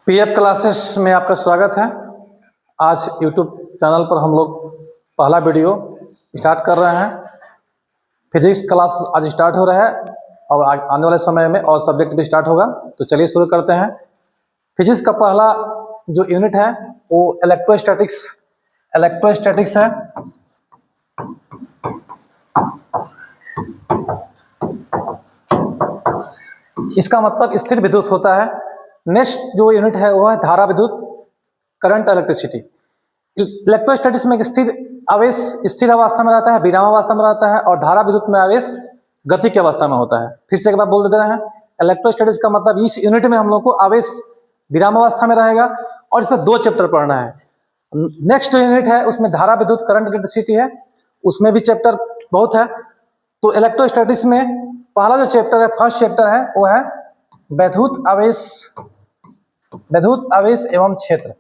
PF classes में आपका स्वागत है। आज यूट्यूब चैनल पर हम लोग पहला वीडियो स्टार्ट कर रहे हैं। फिजिक्स क्लास आज स्टार्ट हो रहा है और आने वाले समय में और सब्जेक्ट भी स्टार्ट होगा। तो चलिए शुरू करते हैं। फिजिक्स का पहला जो यूनिट है वो इलेक्ट्रोस्टैटिक्स है। इसका मतलब स्थिर विद्युत होता है। नेक्स्ट जो यूनिट है वो है धारा विद्युत, करंट इलेक्ट्रिसिटी। इलेक्ट्रोस्टैटिक्स में स्थिर आवेश स्थिर अवस्था में रहता है, विरामावस्था में रहता है, और धारा विद्युत में आवेश गति की अवस्था में होता है। फिर से एक बार बोल देते हैं, इलेक्ट्रोस्टैटिक्स का मतलब इस यूनिट में हम लोग को आवेश विरामावस्था में रहेगा और इसमें दो चैप्टर पढ़ना है। नेक्स्ट जो यूनिट है उसमें धारा विद्युत करंट इलेक्ट्रिसिटी है, उसमें भी चैप्टर बहुत है। तो इलेक्ट्रोस्टैटिक्स में पहला जो चैप्टर है, फर्स्ट चैप्टर है, वो है वैद्युत आवेश एवं क्षेत्र।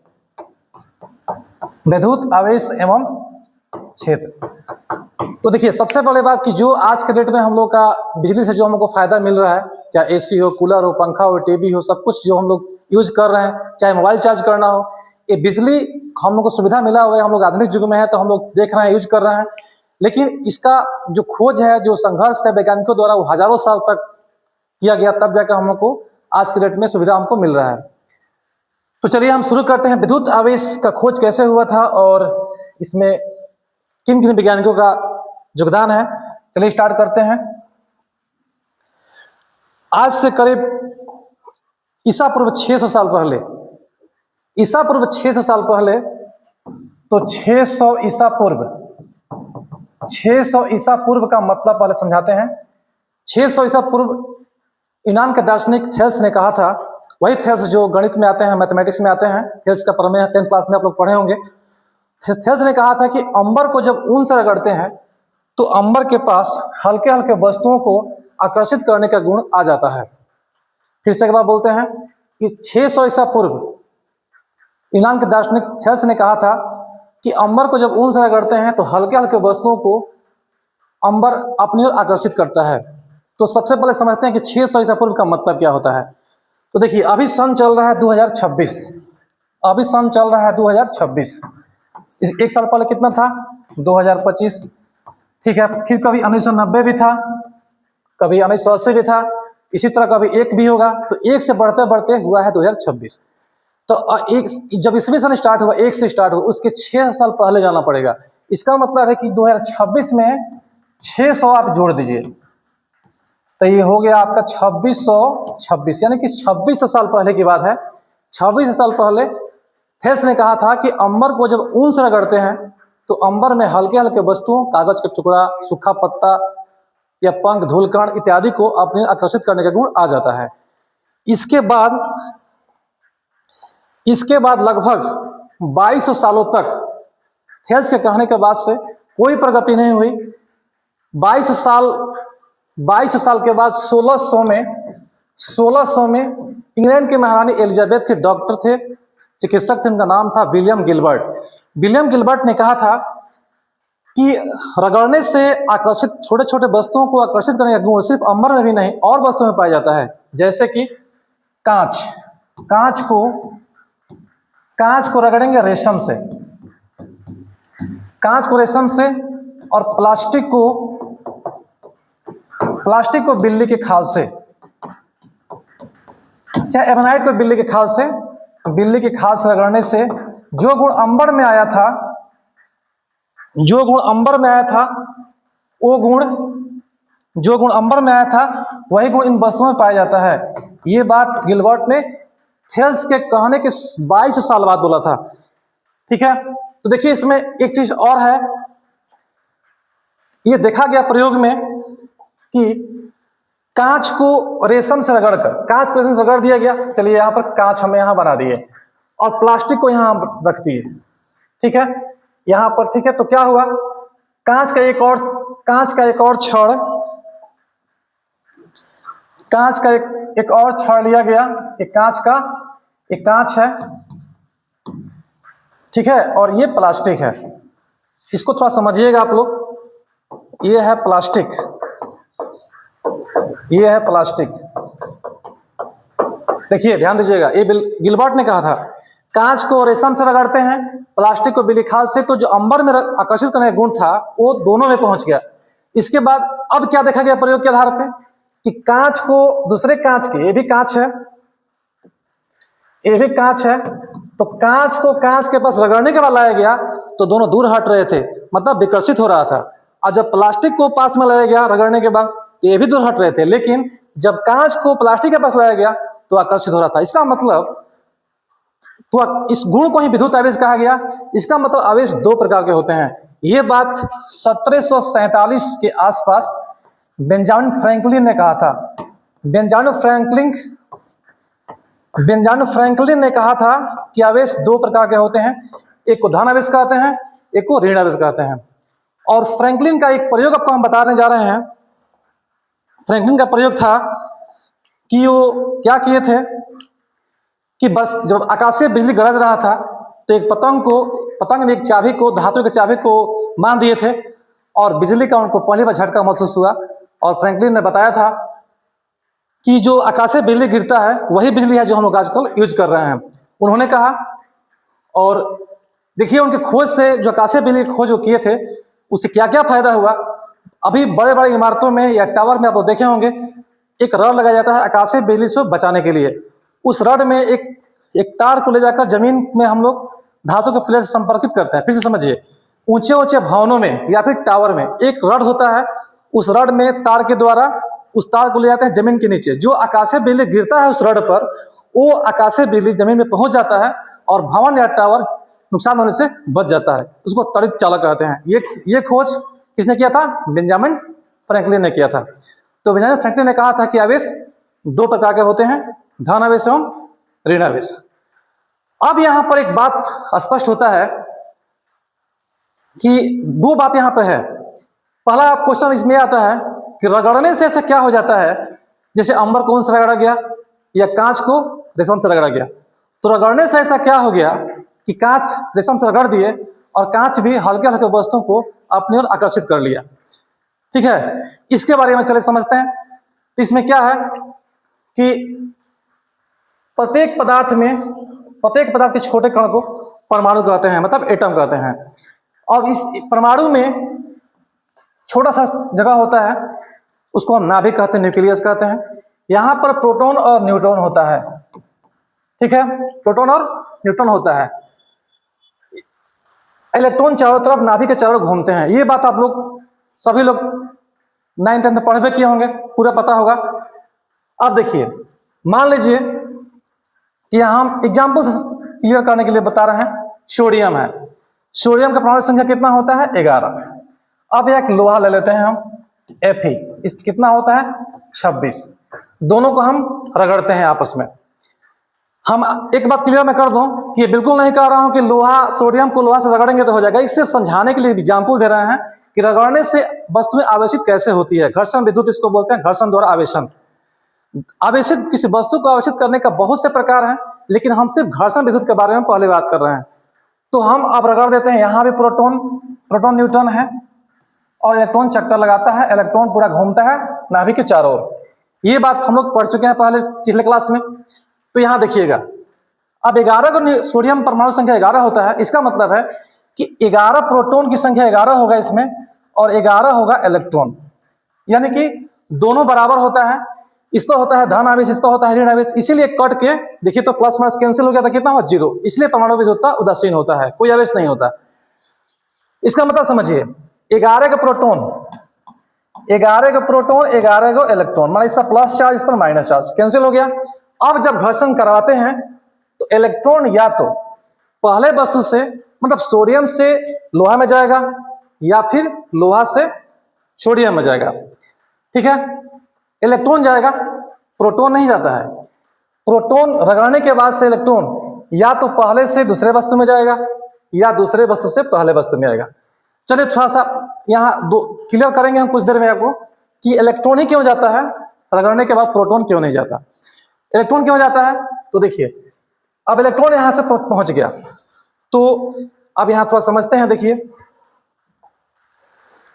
वैद्युत आवेश एवं क्षेत्र। तो देखिए, सबसे पहले बात कि जो आज के डेट में हम लोग का बिजली से जो हमको फायदा मिल रहा है, चाहे एसी हो, कूलर हो, पंखा हो, टीवी हो, सब कुछ जो हम लोग यूज कर रहे हैं, चाहे मोबाइल चार्ज करना हो, ये बिजली हम लोग को सुविधा मिला हुआ है। हम लोग आधुनिक युग में है तो हम लोग देख रहे हैं, यूज कर रहे हैं। लेकिन इसका जो खोज है, जो संघर्ष है वैज्ञानिकों द्वारा, वो हजारों साल तक किया गया, तब जाकर हम लोग को आज के डेट में सुविधा हमको मिल रहा है। तो चलिए हम शुरू करते हैं। विद्युत आवेश का खोज कैसे हुआ था और इसमें किन किन वैज्ञानिकों का योगदान है, चलिए स्टार्ट करते हैं। आज से करीब ईसा पूर्व 600 साल पहले, ईसा पूर्व 600 साल पहले, तो 600 ईसा पूर्व का मतलब पहले समझाते हैं। 600 ईसा पूर्व यूनान के दार्शनिक थेल्स ने कहा था, वही थेल्स जो गणित में आते हैं, मैथमेटिक्स में आते हैं। थेल्स का प्रमेय 10th क्लास में आप लोग पढ़े होंगे। थेल्स ने कहा था कि अंबर को जब ऊन से रगड़ते हैं तो अंबर के पास हल्के हल्के वस्तुओं को आकर्षित करने का गुण आ जाता है। फिर से एक बार बोलते हैं कि 600 ईसा पूर्व यूनान के दार्शनिक थेल्स ने कहा था कि अंबर को जब ऊन से रगड़ते हैं तो हल्के हल्के वस्तुओं को अंबर अपनी ओर आकर्षित करता है। तो सबसे पहले समझते हैं कि 600 ईसा पूर्व का मतलब क्या होता है। तो देखिए, अभी सन चल रहा है 2026। अभी सन चल रहा है 2026। एक साल पहले कितना था? 2025। ठीक है। फिर कभी 1990 भी था, कभी 1980 भी था, इसी तरह कभी एक भी होगा। तो एक से बढ़ते बढ़ते हुआ है 2026। तो एक जब ईस्वी सन स्टार्ट हुआ, एक से स्टार्ट हुआ, उसके 6 साल पहले जाना पड़ेगा। इसका मतलब है कि 2026 में 600 आप जोड़ दीजिए तो ये हो गया आपका 2626, यानी कि 2600 साल पहले की बात है। 2600 साल पहले थेल्स ने कहा था कि अंबर को जब ऊन से रगड़ते हैं तो अंबर में हल्के हल्के वस्तुओं, कागज का टुकड़ा, सूखा पत्ता या पंख, धूलकण इत्यादि को अपने आकर्षित करने का गुण आ जाता है। इसके बाद लगभग 2200 सालों तक थेल्स के कहने के बाद से कोई प्रगति नहीं हुई। 2200 साल के बाद 1600 में इंग्लैंड के महारानी एलिजाबेथ के डॉक्टर थे, चिकित्सक थे, उनका नाम था विलियम गिलबर्ट। विलियम गिलबर्ट ने कहा था कि रगड़ने से आकर्षित, छोटे छोटे वस्तुओं को आकर्षित करने का गुण सिर्फ अंबर में भी नहीं और वस्तुओं में पाया जाता है। जैसे कि कांच को रगड़ेंगे रेशम से, और प्लास्टिक को बिल्ली के खाल से, चाहे एबोनाइट को बिल्ली के खाल से रगड़ने से जो गुण अंबर में आया था, वही गुण इन वस्तुओं में पाया जाता है। ये बात गिलबर्ट ने थेल्स के कहने के 2200 साल बाद बोला था। ठीक है। तो देखिए, इसमें एक चीज और है, ये देखा गया प्रयोग में कि कांच को रेशम से रगड़ दिया गया। चलिए, यहाँ पर कांच हमें यहाँ बना दिए और प्लास्टिक को यहाँ रख दिए। ठीक है, यहाँ पर। ठीक है, तो क्या हुआ? कांच का एक और छड़ लिया गया। एक कांच है, ठीक है, और ये प्लास्टिक है। इसको थोड़ा समझिएगा आप लोग। ये है प्लास्टिक, देखिए ध्यान दीजिएगा, ये गिलबर्ट ने कहा था कांच को रेशम से रगड़ते हैं, प्लास्टिक को बिलिखाल से, तो जो अंबर में आकर्षित करने का गुण था वो दोनों में पहुंच गया। इसके बाद अब क्या देखा गया प्रयोग के आधार पे कि कांच को दूसरे कांच के, ये भी कांच है, ये भी कांच है, तो कांच को कांच के पास रगड़ने के बाद लाया गया तो दोनों दूर हट रहे थे, मतलब विकर्षित हो रहा था। और जब प्लास्टिक को पास में लाया गया रगड़ने के बाद तो ये भी दूर हट रहे थे, लेकिन जब कांच को प्लास्टिक के पास लाया गया तो आकर्षित हो रहा था। इसका मतलब तो इस गुण को ही विद्युत आवेश कहा गया। इसका मतलब आवेश दो प्रकार के होते हैं। ये बात 1747 के आसपास बेंजामिन फ्रैंकलिन ने कहा था। बेंजामिन फ्रैंकलिन ने कहा था कि आवेश दो प्रकार के होते हैं, एक को धन आवेश कहते हैं, एक को ऋण आवेश कहते हैं। और फ्रैंकलिन का एक प्रयोग आपको हम बताने जा रहे हैं। फ्रैंकलिन का प्रयोग था कि वो क्या किए थे कि बस जब आकाशीय बिजली गरज रहा था तो एक पतंग में एक चाबी को, धातु के चाबी को मान दिए थे और बिजली का उनको पहली बार झटका महसूस हुआ। और फ्रैंकलिन ने बताया था कि जो आकाशीय बिजली गिरता है वही बिजली है जो हम लोग आजकल यूज कर रहे हैं, उन्होंने कहा। और देखिए उनके खोज से, जो आकाशीय बिजली की खोज वो किए थे, उससे क्या क्या फायदा हुआ। अभी बड़े बड़े इमारतों में या टावर में आप लोग देखे होंगे एक रॉड लगाया जाता है आकाशीय बिजली से बचाने के लिए। उस रॉड में एक तार को ले जाकर जमीन में हम लोग धातु के प्लेट संपर्कित करते हैं। फिर से समझिए, ऊंचे ऊंचे भवनों में या फिर टावर में एक रॉड होता है, उस रॉड में तार के द्वारा उस तार को ले जाते हैं जमीन के नीचे। जो आकाशीय बिजली गिरता है उस रॉड पर, वो आकाशीय बिजली जमीन में पहुंच जाता है और भवन या टावर नुकसान होने से बच जाता है। उसको त्वरित चालक कहते हैं। ये खोज किसने किया था? बेंजामिन फ्रैंकलिन ने किया था। तो बेंजामिन फ्रैंकलिन ने कहा था कि आवेश दो प्रकार के होते हैं, धन आवेश एवं ऋण आवेश। अब यहां पर एक बात स्पष्ट होता है कि दो बात यहां पर है। पहला क्वेश्चन इसमें आता है कि रगड़ने से ऐसा क्या हो जाता है, जैसे अंबर को ऊन से रगड़ा गया या कांच को रेशम से रगड़ा गया, तो रगड़ने से ऐसा क्या हो गया कि कांच रेशम से रगड़ दिए और कांच भी हल्के हल्के वस्तुओं को अपनी ओर आकर्षित कर लिया। ठीक है, इसके बारे में चले समझते हैं। तो इसमें क्या है कि प्रत्येक पदार्थ के छोटे कण को परमाणु कहते हैं, मतलब एटम कहते हैं। और इस परमाणु में छोटा सा जगह होता है, उसको हम नाभिक कहते हैं, न्यूक्लियस कहते हैं। यहां पर प्रोटॉन और न्यूट्रॉन होता है। ठीक है, प्रोटॉन और न्यूट्रॉन होता है। इलेक्ट्रॉन चारों तरफ नाभिक के चारों घूमते हैं। ये बात आप लोग सभी लोग 9th 10th में पढ़ भी किए होंगे, पूरा पता होगा। अब देखिए, मान लीजिए कि यहां हम एग्जाम्पल क्लियर करने के लिए बता रहे हैं। सोडियम है, सोडियम का परमाणु संख्या कितना होता है? 11। अब एक लोहा ले लेते हैं हम, Fe, इस कितना होता है? 26। दोनों को हम रगड़ते हैं आपस में। हम एक बात क्लियर मैं कर दूं कि ये बिल्कुल नहीं कह रहा हूं कि लोहा, सोडियम को लोहा से रगड़ेंगे तो हो जाएगा। इस सिर्फ समझाने के लिए एग्जाम्पल दे रहे हैं कि रगड़ने से वस्तुएं आवेशित कैसे होती है। घर्षण विद्युत इसको बोलते हैं, घर्षण द्वारा आवेशन। आवेशित किसी वस्तु को आवेशित करने का बहुत से प्रकार हैं, लेकिन हम सिर्फ घर्षण विद्युत के बारे में पहले बात कर रहे हैं। तो हम अब रगड़ देते हैं। यहां भी प्रोटॉन न्यूट्रॉन है और इलेक्ट्रॉन चक्कर लगाता है, इलेक्ट्रॉन पूरा घूमता है नाभिक के चारों ओर। ये बात हम लोग पढ़ चुके हैं पहले पिछले क्लास में। तो यहां देखिएगा, अब 11 को सोडियम परमाणु संख्या 11 होता है। इसका मतलब है कि 11 प्रोटॉन की संख्या 11 होगा इसमें और 11 होगा इलेक्ट्रॉन, यानी कि दोनों बराबर होता है। इस पर होता है धन आवेश, इस पर होता है ऋण आवेश। इसीलिए कट के देखिए तो प्लस माइनस कैंसिल हो गया था, कितना हुआ? 0। इसलिए परमाणु विद्युतता उदासीन होता है, कोई आवेश नहीं होता। इसका मतलब समझिए, 11 का प्रोटॉन, 11 को इलेक्ट्रॉन, माना इसका प्लस चार्ज, इस पर माइनस चार्ज, कैंसिल हो गया। अब जब घर्षण करवाते हैं तो इलेक्ट्रॉन या तो पहले वस्तु से, मतलब सोडियम से लोहा में जाएगा या फिर लोहा से सोडियम में जाएगा। ठीक है, इलेक्ट्रॉन जाएगा, प्रोटॉन नहीं जाता है। प्रोटॉन रगड़ने के बाद से इलेक्ट्रॉन या तो पहले से दूसरे वस्तु में जाएगा या दूसरे वस्तु से पहले वस्तु में आएगा। चलिए थोड़ा सा यहाँ दो क्लियर करेंगे हम कुछ देर में आपको कि इलेक्ट्रॉन ही क्यों जाता है रगड़ने के बाद, प्रोटॉन क्यों नहीं जाता। इलेक्ट्रॉन क्यों जाता है? तो देखिए, अब इलेक्ट्रॉन यहां से पहुंच गया, तो अब यहां थोड़ा समझते हैं। देखिए,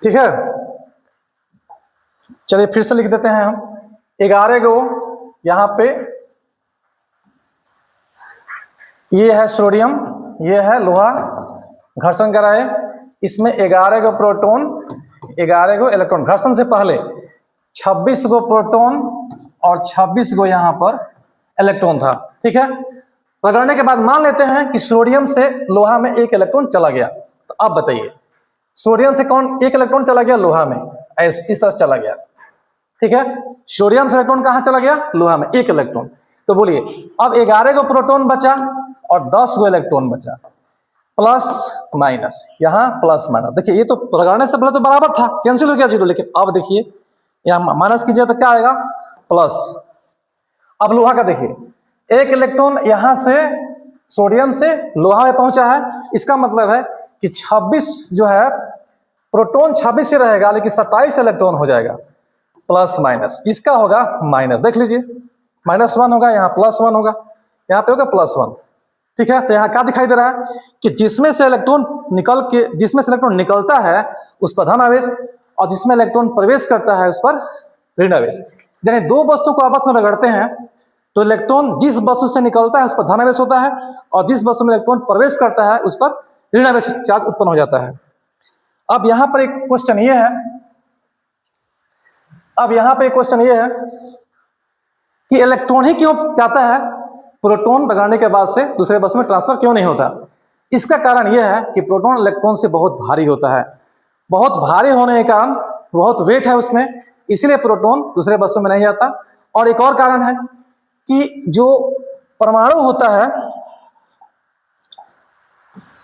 ठीक है, चलिए फिर से लिख देते हैं हम। 11 को यहां पे ये है सोडियम, ये है लोहा, घर्षण कराए, इसमें 11 गो प्रोटॉन 11 गो इलेक्ट्रॉन, घर्षण से पहले 26 गो प्रोटॉन और 26 गो यहाँ पर इलेक्ट्रॉन था। ठीक है, रगड़ने के बाद मान लेते हैं कि सोडियम से लोहा में 1 इलेक्ट्रॉन चला गया। तो अब बताइए सोडियम से कौन 1 इलेक्ट्रॉन चला गया? लोहा में, इस तरह चला गया। ठीक है, सोडियम से इलेक्ट्रॉन कहां चला गया? लोहा में, 1 इलेक्ट्रॉन। तो बोलिए अब 11 गो प्रोटॉन बचा और 10 गो इलेक्ट्रॉन बचा, प्लस माइनस, यहां प्लस माइनस। देखिए ये तो रगड़ने से पहले तो बराबर था, कैंसिल हो गया 0, लेकिन अब देखिए यहां माइनस कीजिए तो क्या आएगा? प्लस। अब लोहा का देखिए, 1 इलेक्ट्रॉन यहां से सोडियम से लोहा में पहुंचा है, इसका मतलब है कि 26 जो है प्रोटॉन 26 से रहेगा, लेकिन 27 इलेक्ट्रॉन हो जाएगा, प्लस माइनस। इसका होगा माइनस, देख लीजिए -1 होगा, यहाँ +1 होगा, यहाँ पे होगा +1। ठीक है, तो यहाँ क्या दिखाई दे रहा है कि जिसमें से इलेक्ट्रॉन निकलता है उस पर धन आवेश, और जिसमें इलेक्ट्रॉन प्रवेश करता है उस पर ऋण आवेश। यानी दो वस्तु को आपस में रगड़ते हैं तो इलेक्ट्रॉन जिस वस्तु से निकलता है उस पर धन आवेश होता है, और जिस वस्तु में इलेक्ट्रॉन प्रवेश करता है उस पर ऋण आवेश चार्ज उत्पन्न हो जाता है। अब यहाँ पर एक क्वेश्चन ये है, कि इलेक्ट्रॉन ही क्यों जाता है, प्रोटॉन रगड़ने के बाद से दूसरे वस्तु में ट्रांसफर क्यों नहीं होता? इसका कारण यह है कि प्रोटॉन इलेक्ट्रॉन से बहुत भारी होता है, बहुत भारी होने के कारण बहुत वेट है उसमें, इसलिए प्रोटॉन दूसरे वस्तु में नहीं जाता। और एक और कारण है कि जो परमाणु होता है,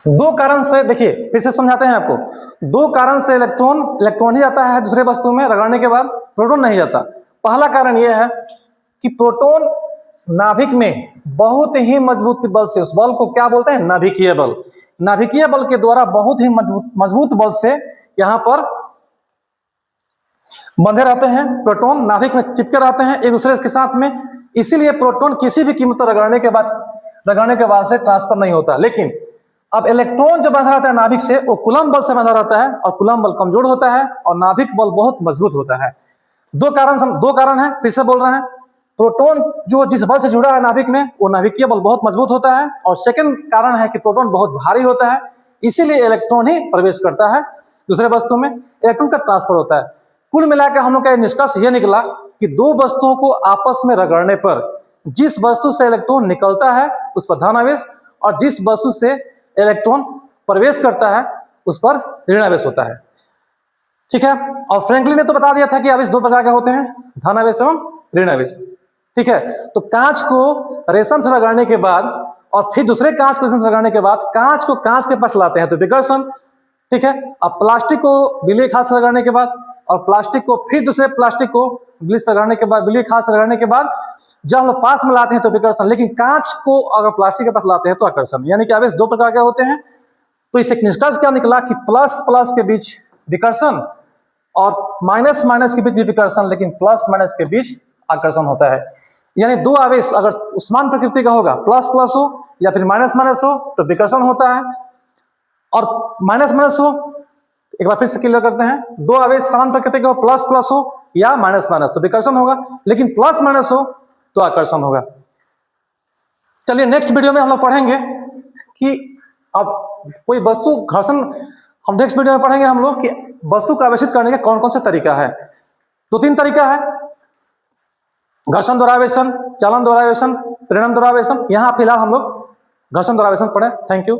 दो कारण से, देखिए फिर से समझाते हैं आपको, दो कारण से इलेक्ट्रॉन ही जाता है दूसरे वस्तु में रगड़ने के बाद, प्रोटॉन नहीं जाता। पहला कारण यह है कि प्रोटॉन नाभिक में बहुत ही मजबूत बल से, उस बल को क्या बोलते हैं? नाभिकीय बल। नाभिकीय बल के द्वारा बहुत ही मजबूत बल से यहाँ पर बंधे रहते हैं, प्रोटॉन नाभिक में चिपके रहते हैं एक दूसरे के साथ में, इसीलिए प्रोटॉन किसी भी कीमत पर रगड़ने के बाद से ट्रांसफर नहीं होता। लेकिन अब इलेक्ट्रॉन जो बंधा रहता है नाभिक से, वो कूलम्ब बल से बंधा रहता है, और कूलम्ब बल कमजोर होता है और नाभिक बल बहुत मजबूत होता है। दो कारण है, फिर से बोल रहे हैं, प्रोटॉन जो जिस बल से जुड़ा है नाभिक में, वो नाभिकीय बल बहुत मजबूत होता है, और सेकंड कारण है कि प्रोटॉन बहुत भारी होता है, इसीलिए इलेक्ट्रॉन ही प्रवेश करता है दूसरे वस्तु में, इलेक्ट्रॉन का ट्रांसफर होता है। कुल मिलाकर हम लोग का निष्कर्ष यह निकला कि दो वस्तुओं को आपस में रगड़ने पर जिस वस्तु से इलेक्ट्रॉन निकलता है उस पर धन आवेश, और जिस वस्तु से इलेक्ट्रॉन प्रवेश करता है उस पर ऋण आवेश होता है। ठीक है, और फ्रैंकलिन ने तो बता दिया था कि आवेश 2 प्रकार के होते हैं, धन आवेश एवं ऋण आवेश। ठीक है, तो कांच को रेशम से रगड़ने के बाद और फिर दूसरे कांच को रेशम से रगड़ने के बाद कांच को कांच के पास लाते हैं तो विकर्षण। ठीक है, अब प्लास्टिक को बिजली खाद से रगड़ने के बाद और प्लास्टिक को फिर दूसरे प्लास्टिक को बिजली से रगड़ने के बाद, बिजली खाद से रगड़ने के बाद जब हम लोग पास में लाते हैं तो विकर्षण, लेकिन कांच को अगर प्लास्टिक के पास लाते हैं तो आकर्षण। यानी कि आवेश 2 प्रकार के होते हैं। तो इससे निष्कर्ष क्या निकला कि प्लस प्लस के बीच विकर्षण और माइनस माइनस के बीच विकर्षण, लेकिन प्लस माइनस के बीच आकर्षण होता है। यानी दो आवेश अगर समान प्रकृति का होगा, प्लस प्लस हो या फिर माइनस माइनस हो, तो विकर्षण होता है, और माइनस माइनस हो, एक बार फिर से क्लियर करते हैं, दो आवेश समान प्रकृति का हो, प्लस प्लस हो या माइनस माइनस, तो विकर्षण होगा, लेकिन प्लस माइनस हो तो आकर्षण होगा। चलिए नेक्स्ट वीडियो में हम लोग पढ़ेंगे कि अब कोई वस्तु घर्षण, हम नेक्स्ट वीडियो में पढ़ेंगे हम लोग कि वस्तु को आवेशित करने का कौन कौन से तरीका है। 2-3 तरीका है, घर्षण द्वारा आवेशन, चालन द्वारा आवेशन, प्रेरण द्वारा आवेशन। यहाँ फिलहाल हम लोग घर्षण द्वारा आवेशन पढ़े। Thank you.